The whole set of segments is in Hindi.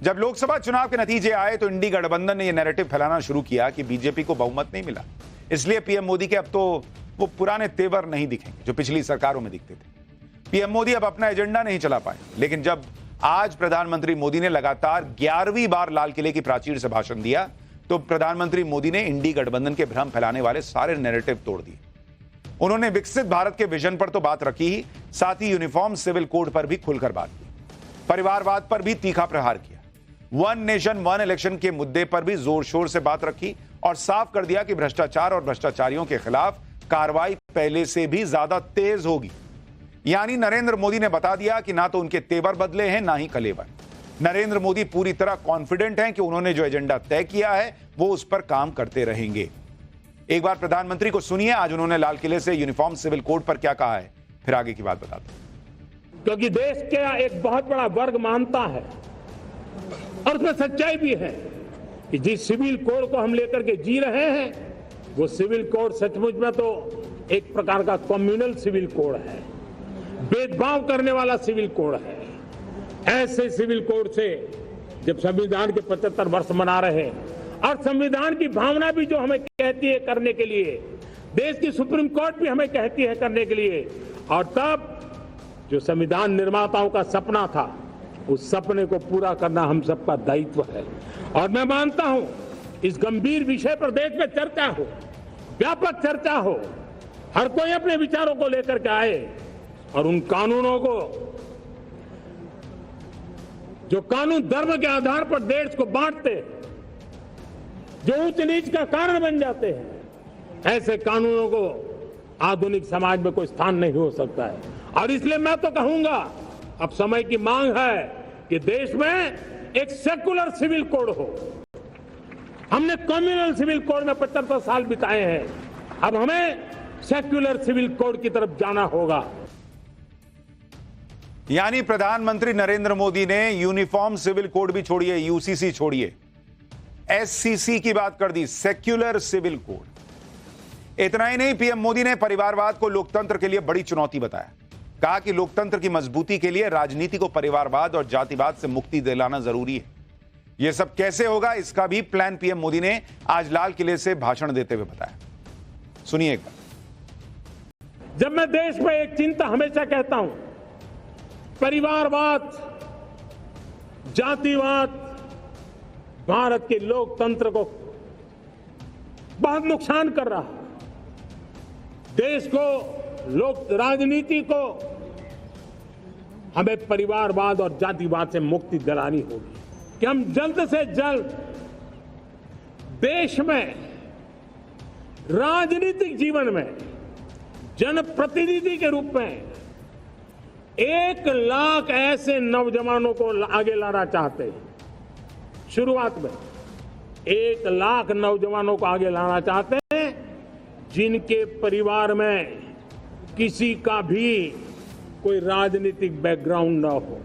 जब लोकसभा चुनाव के नतीजे आए तो इंडी गठबंधन ने यह नैरेटिव फैलाना शुरू किया कि बीजेपी को बहुमत नहीं मिला, इसलिए पीएम मोदी के अब तो वो पुराने तेवर नहीं दिखेंगे जो पिछली सरकारों में दिखते थे। पीएम मोदी अब अपना एजेंडा नहीं चला पाए। लेकिन जब आज प्रधानमंत्री मोदी ने लगातार 11वीं बार लाल किले की प्राचीर से भाषण दिया तो प्रधानमंत्री मोदी ने इंडी गठबंधन के भ्रम फैलाने वाले सारे नैरेटिव तोड़ दिए। उन्होंने विकसित भारत के विजन पर तो बात रखी ही, साथ ही यूनिफॉर्म सिविल कोड पर भी खुलकर बात की, परिवारवाद पर भी तीखा प्रहार किया, वन नेशन वन इलेक्शन के मुद्दे पर भी जोर शोर से बात रखी और साफ कर दिया कि भ्रष्टाचार और भ्रष्टाचारियों के खिलाफ कार्रवाई पहले से भी ज्यादा तेज होगी। यानी नरेंद्र मोदी ने बता दिया कि ना तो उनके तेवर बदले हैं ना ही कलेवर। नरेंद्र मोदी पूरी तरह कॉन्फिडेंट हैं कि उन्होंने जो एजेंडा तय किया है वो उस पर काम करते रहेंगे। एक बार प्रधानमंत्री को सुनिए, आज उन्होंने लाल किले से यूनिफॉर्म सिविल कोड पर क्या कहा है, फिर आगे की बात बताते हैं। क्योंकि देश का एक बहुत बड़ा वर्ग मानता है और उसमें सच्चाई भी है कि जिस सिविल कोड को हम लेकर के जी रहे हैं वो सिविल कोड सचमुच में तो एक प्रकार का कम्युनल सिविल कोड है, भेदभाव करने वाला सिविल कोड है। ऐसे सिविल कोड से जब संविधान के 75 वर्ष मना रहे हैं और संविधान की भावना भी जो हमें कहती है करने के लिए, देश की सुप्रीम कोर्ट भी हमें कहती है करने के लिए, और तब जो संविधान निर्माताओं का सपना था उस सपने को पूरा करना हम सबका दायित्व है। और मैं मानता हूं इस गंभीर विषय पर देश में चर्चा हो, व्यापक चर्चा हो, हर कोई अपने विचारों को लेकर के आए और उन कानूनों को जो कानून धर्म के आधार पर देश को बांटते, जो ऊंच नीच का कारण बन जाते हैं, ऐसे कानूनों को आधुनिक समाज में कोई स्थान नहीं हो सकता है। और इसलिए मैं तो कहूंगा अब समय की मांग है कि देश में एक सेकुलर सिविल कोड हो। हमने कम्युनल सिविल कोड में 75 साल बिताए हैं, अब हमें सेक्युलर सिविल कोड की तरफ जाना होगा। यानी प्रधानमंत्री नरेंद्र मोदी ने यूनिफॉर्म सिविल कोड भी छोड़िए, यूसीसी छोड़िए, एससीसी की बात कर दी, सेक्युलर सिविल कोड। इतना ही नहीं, पीएम मोदी ने परिवारवाद को लोकतंत्र के लिए बड़ी चुनौती बताया। कहा कि लोकतंत्र की मजबूती के लिए राजनीति को परिवारवाद और जातिवाद से मुक्ति दिलाना जरूरी है। यह सब कैसे होगा इसका भी प्लान पीएम मोदी ने आज लाल किले से भाषण देते हुए बताया। सुनिए एक बार। जब मैं देश में एक चिंता हमेशा कहता हूं, परिवारवाद, जातिवाद भारत के लोकतंत्र को बहुत नुकसान कर रहा है। देश को, राजनीति को हमें परिवारवाद और जातिवाद से मुक्ति दिलानी होगी कि हम जल्द से जल्द देश में राजनीतिक जीवन में जनप्रतिनिधि के रूप में 1 लाख ऐसे नौजवानों को आगे लाना चाहते हैं। शुरुआत में 1 लाख नौजवानों को आगे लाना चाहते हैं जिनके परिवार में किसी का भी कोई राजनीतिक बैकग्राउंड न हो।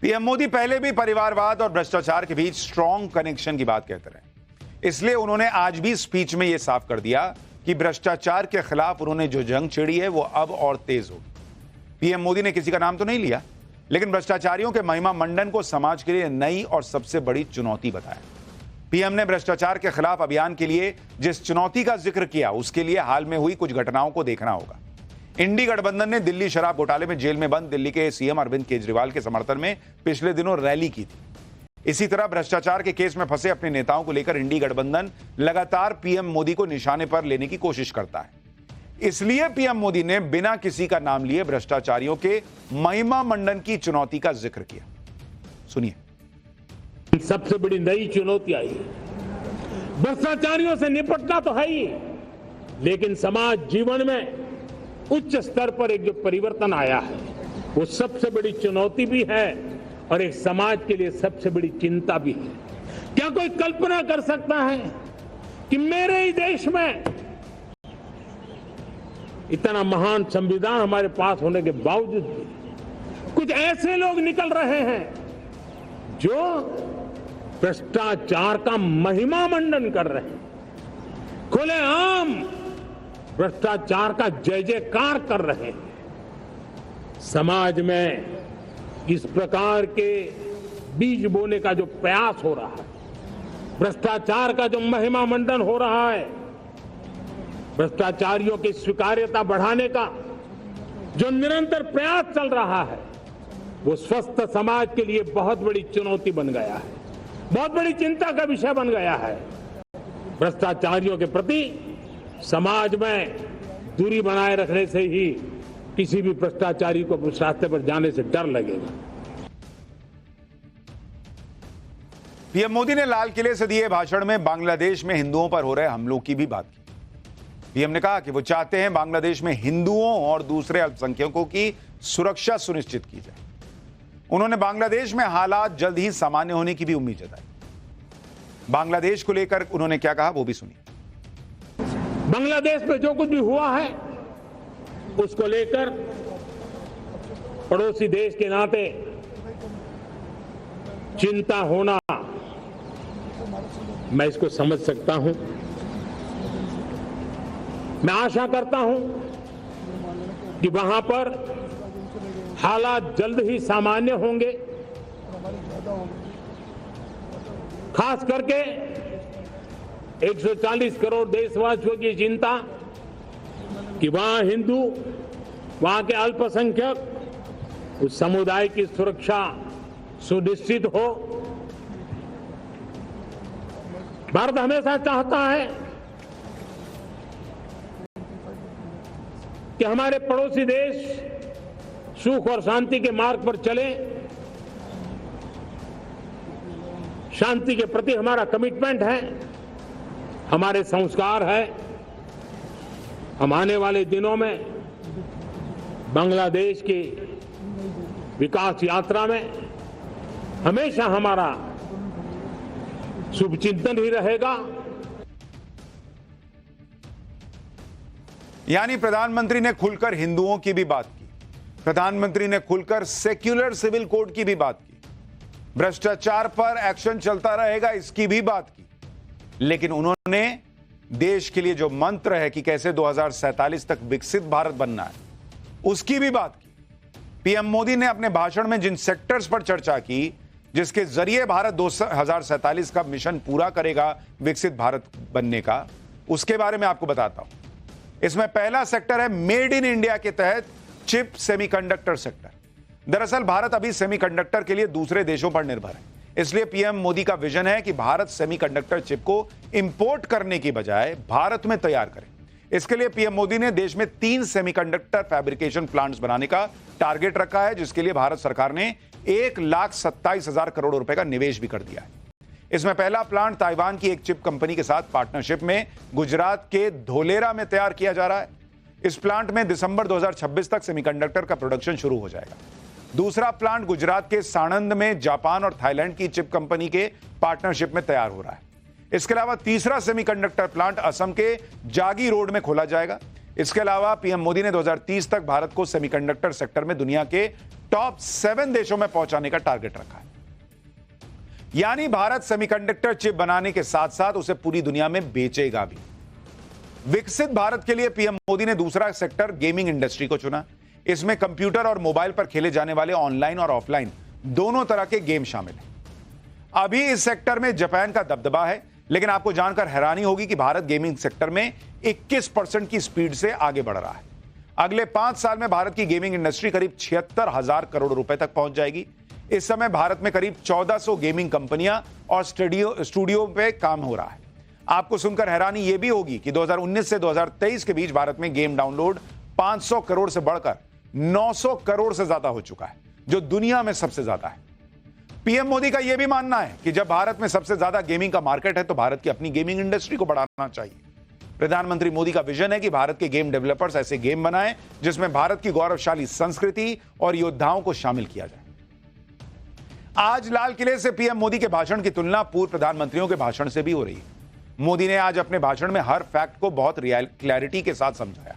पीएम मोदी पहले भी परिवारवाद और भ्रष्टाचार के बीच स्ट्रॉन्ग कनेक्शन की बात कहते रहे, इसलिए उन्होंने आज भी स्पीच में यह साफ कर दिया कि भ्रष्टाचार के खिलाफ उन्होंने जो जंग छेड़ी है वो अब और तेज होगी। पीएम मोदी ने किसी का नाम तो नहीं लिया, लेकिन भ्रष्टाचारियों के महिमा मंडन को समाज के लिए नई और सबसे बड़ी चुनौती बताया। पीएम ने भ्रष्टाचार के खिलाफ अभियान के लिए जिस चुनौती का जिक्र किया उसके लिए हाल में हुई कुछ घटनाओं को देखना होगा। इंडी गठबंधन ने दिल्ली शराब घोटाले में जेल में बंद दिल्ली के सीएम अरविंद केजरीवाल के समर्थन में पिछले दिनों रैली की थी। इसी तरह भ्रष्टाचार के केस में फंसे अपने नेताओं को लेकर इंडी गठबंधन लगातार पीएम मोदी को निशाने पर लेने की कोशिश करता है। इसलिए पीएम मोदी ने बिना किसी का नाम लिए भ्रष्टाचारियों के महिमा मंडन की चुनौती का जिक्र किया। सुनिए। सबसे बड़ी नई चुनौती आई है। भ्रष्टाचारियों से निपटना तो है ही, लेकिन समाज जीवन में उच्च स्तर पर एक जो परिवर्तन आया है वो सबसे बड़ी चुनौती भी है और एक समाज के लिए सबसे बड़ी चिंता भी है। क्या कोई कल्पना कर सकता है कि मेरे ही देश में इतना महान संविधान हमारे पास होने के बावजूद भी कुछ ऐसे लोग निकल रहे हैं जो भ्रष्टाचार का महिमा मंडन कर रहे हैं, खुलेआम भ्रष्टाचार का जय जयकार कर रहे हैं। समाज में इस प्रकार के बीज बोने का जो प्रयास हो रहा है, भ्रष्टाचार का जो महिमा मंडन हो रहा है, भ्रष्टाचारियों की स्वीकार्यता बढ़ाने का जो निरंतर प्रयास चल रहा है, वो स्वस्थ समाज के लिए बहुत बड़ी चुनौती बन गया है, बहुत बड़ी चिंता का विषय बन गया है। भ्रष्टाचारियों के प्रति समाज में दूरी बनाए रखने से ही किसी भी भ्रष्टाचारी को उस रास्ते पर जाने से डर लगेगा। पीएम मोदी ने लाल किले से दिए भाषण में बांग्लादेश में हिंदुओं पर हो रहे हमलों की भी बात की। पीएम ने कहा कि वो चाहते हैं बांग्लादेश में हिंदुओं और दूसरे अल्पसंख्यकों की सुरक्षा सुनिश्चित की जाए। उन्होंने बांग्लादेश में हालात जल्द ही सामान्य होने की भी उम्मीद जताई। बांग्लादेश को लेकर उन्होंने क्या कहा वो भी सुनिए। बांग्लादेश में जो कुछ भी हुआ है उसको लेकर पड़ोसी देश के नाते चिंता होना, मैं इसको समझ सकता हूं। मैं आशा करता हूं कि वहां पर हालात जल्द ही सामान्य होंगे। खास करके 140 करोड़ देशवासियों की चिंता कि वहां हिंदू, वहां के अल्पसंख्यक, उस समुदाय की सुरक्षा सुनिश्चित हो। भारत हमेशा चाहता है कि हमारे पड़ोसी देश सुख और शांति के मार्ग पर चले। शांति के प्रति हमारा कमिटमेंट है, हमारे संस्कार है। हम आने वाले दिनों में बांग्लादेश की विकास यात्रा में हमेशा हमारा शुभचिंतन ही रहेगा। यानी प्रधानमंत्री ने खुलकर हिंदुओं की भी बात की, प्रधानमंत्री ने खुलकर सेक्युलर सिविल कोड की भी बात की, भ्रष्टाचार पर एक्शन चलता रहेगा इसकी भी बात की। लेकिन उन्होंने देश के लिए जो मंत्र है कि कैसे 2047 तक विकसित भारत बनना है उसकी भी बात की। पीएम मोदी ने अपने भाषण में जिन सेक्टर्स पर चर्चा की जिसके जरिए भारत 2047 का मिशन पूरा करेगा विकसित भारत बनने का, उसके बारे में आपको बताता हूं। इसमें पहला सेक्टर है मेड इन इंडिया के तहत चिप सेमीकंडक्टर सेक्टर। दरअसल भारत अभी सेमीकंडक्टर के लिए दूसरे देशों पर निर्भर है, इसलिए पीएम मोदी का विजन है कि भारत सेमीकंडक्टर चिप को इंपोर्ट करने की बजाय भारत में तैयार करे। इसके लिए पीएम मोदी ने देश में 3 सेमीकंडक्टर फैब्रिकेशन प्लांट्स बनाने का टारगेट रखा है, जिसके लिए भारत सरकार ने 1,27,000 करोड़ रुपए का निवेश भी कर दिया है। इसमें पहला प्लांट ताइवान की एक चिप कंपनी के साथ पार्टनरशिप में गुजरात के धोलेरा में तैयार किया जा रहा है। इस प्लांट में दिसंबर 2026 तक सेमीकंडक्टर का प्रोडक्शन शुरू हो जाएगा। दूसरा प्लांट गुजरात के साणंद में जापान और थाईलैंड की चिप कंपनी के पार्टनरशिप में तैयार हो रहा है। इसके अलावा तीसरा सेमीकंडक्टर प्लांट असम के जागी रोड में खोला जाएगा। इसके अलावा पीएम मोदी ने 2030 तक भारत को सेमीकंडक्टर सेक्टर में दुनिया के टॉप 7 देशों में पहुंचाने का टारगेट रखा है। यानी भारत सेमीकंडक्टर चिप बनाने के साथ साथ उसे पूरी दुनिया में बेचेगा भी। विकसित भारत के लिए पीएम मोदी ने दूसरा सेक्टर गेमिंग इंडस्ट्री को चुना। इसमें कंप्यूटर और मोबाइल पर खेले जाने वाले ऑनलाइन और ऑफलाइन दोनों तरह के गेम शामिल हैं। अभी इस सेक्टर में जापान का दबदबा है, लेकिन आपको जानकर हैरानी होगी कि भारत गेमिंग सेक्टर में 21% की स्पीड से आगे बढ़ रहा है। अगले 5 साल में भारत की गेमिंग इंडस्ट्री करीब 76,000 करोड़ रुपए तक पहुंच जाएगी। इस समय भारत में करीब 1400 गेमिंग कंपनियां और स्टूडियो पे काम हो रहा है। आपको सुनकर हैरानी यह भी होगी कि 2019 से 2023 के बीच भारत में गेम डाउनलोड 500 करोड़ से बढ़कर 900 करोड़ से ज्यादा हो चुका है, जो दुनिया में सबसे ज्यादा है। पीएम मोदी का यह भी मानना है कि जब भारत में सबसे ज्यादा गेमिंग का मार्केट है तो भारत की अपनी गेमिंग इंडस्ट्री को बढ़ाना चाहिए। प्रधानमंत्री मोदी का विजन है कि भारत के गेम डेवलपर्स ऐसे गेम बनाएं जिसमें भारत की गौरवशाली संस्कृति और योद्धाओं को शामिल किया जाए। आज लाल किले से पीएम मोदी के भाषण की तुलना पूर्व प्रधानमंत्रियों के भाषण से भी हो रही है। मोदी ने आज अपने भाषण में हर फैक्ट को बहुत क्लैरिटी के साथ समझाया,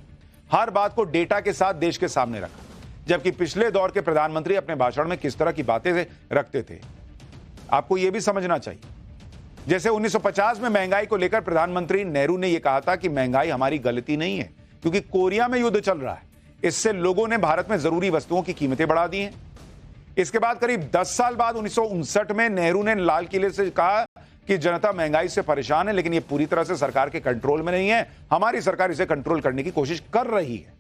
हर बात को डेटा के साथ देश के सामने रखा, जबकि पिछले दौर के प्रधानमंत्री अपने भाषण में किस तरह की बातें रखते थे आपको यह भी समझना चाहिए। जैसे 1950 में महंगाई को लेकर प्रधानमंत्री नेहरू ने यह कहा था कि महंगाई हमारी गलती नहीं है क्योंकि कोरिया में युद्ध चल रहा है, इससे लोगों ने भारत में जरूरी वस्तुओं की कीमतें बढ़ा दी हैं। इसके बाद करीब 10 साल बाद 1959 में नेहरू ने लाल किले से कहा कि जनता महंगाई से परेशान है, लेकिन यह पूरी तरह से सरकार के कंट्रोल में नहीं है। हमारी सरकार इसे कंट्रोल करने की कोशिश कर रही है।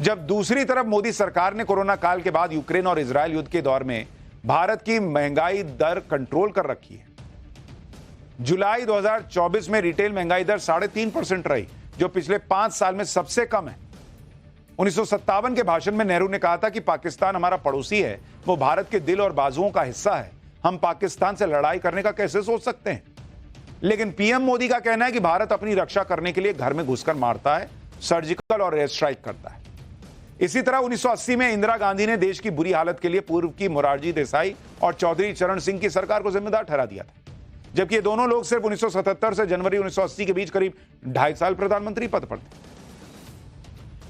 जब दूसरी तरफ मोदी सरकार ने कोरोना काल के बाद यूक्रेन और इजरायल युद्ध के दौर में भारत की महंगाई दर कंट्रोल कर रखी है। जुलाई 2024 में रिटेल महंगाई दर 3.5% रही, जो पिछले 5 साल में सबसे कम है। 1957 के भाषण में नेहरू ने कहा था कि पाकिस्तान हमारा पड़ोसी है, वो भारत के दिल और बाजुओं का हिस्सा है। हम पाकिस्तान से लड़ाई करने का कैसे सोच सकते हैं? लेकिन पीएम मोदी का कहना है कि भारत अपनी रक्षा करने के लिए घर में घुसकर मारता है, सर्जिकल और एयर स्ट्राइक करता है। इसी तरह 1980 में इंदिरा गांधी ने देश की बुरी हालत के लिए पूर्व की मोरारजी देसाई और चौधरी चरण सिंह की सरकार को जिम्मेदार ठहरा दिया था, जबकि ये दोनों लोग सिर्फ 1977 से जनवरी 1980 के बीच करीब 2.5 साल प्रधानमंत्री पद पर थे।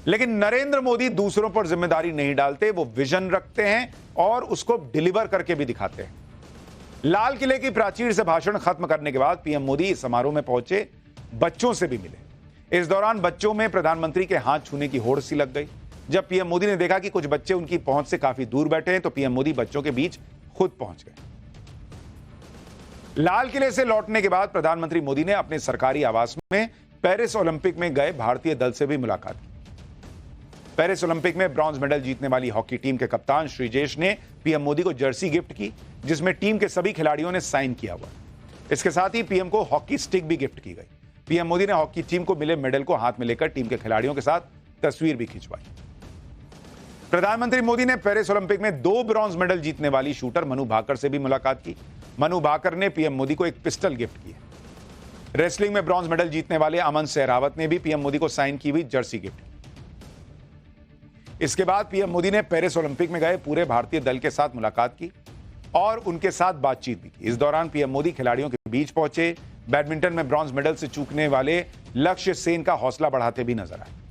लेकिन नरेंद्र मोदी दूसरों पर जिम्मेदारी नहीं डालते, वो विजन रखते हैं और उसको डिलीवर करके भी दिखाते हैं। लाल किले की प्राचीर से भाषण खत्म करने के बाद पीएम मोदी इस समारोह में पहुंचे, बच्चों से भी मिले। इस दौरान बच्चों में प्रधानमंत्री के हाथ छूने की होड़ सी लग गई। जब पीएम मोदी ने देखा कि कुछ बच्चे उनकी पहुंच से काफी दूर बैठे हैं, तो पीएम मोदी बच्चों के बीच खुद पहुंच गए। लाल किले से लौटने के बाद प्रधानमंत्री मोदी ने अपने सरकारी आवास में पेरिस ओलंपिक में गए भारतीय दल से भी मुलाकात की। पेरिस ओलंपिक में ब्रॉन्ज मेडल जीतने वाली हॉकी टीम के कप्तान श्रीजेश ने पीएम मोदी को जर्सी गिफ्ट की, जिसमें टीम के सभी खिलाड़ियों ने साइन किया हुआ। इसके साथ ही पीएम को हॉकी स्टिक भी गिफ्ट की गई। पीएम मोदी ने हॉकी टीम को मिले मेडल को हाथ में लेकर टीम के खिलाड़ियों के साथ तस्वीर भी खिंचवाई। प्रधानमंत्री मोदी ने पेरिस ओलंपिक में 2 ब्रॉन्ज मेडल जीतने वाली शूटर मनु भाकर से भी मुलाकात की। मनु भाकर ने पीएम मोदी को एक पिस्टल गिफ्ट की। रेसलिंग में ब्रॉन्ज मेडल जीतने वाले अमन सहरावत ने भी पीएम मोदी को साइन की हुई जर्सी गिफ्ट की। इसके बाद पीएम मोदी ने पेरिस ओलंपिक में गए पूरे भारतीय दल के साथ मुलाकात की और उनके साथ बातचीत भी की। इस दौरान पीएम मोदी खिलाड़ियों के बीच पहुंचे। बैडमिंटन में ब्रॉन्ज मेडल से चूकने वाले लक्ष्य सेन का हौसला बढ़ाते भी नजर आए।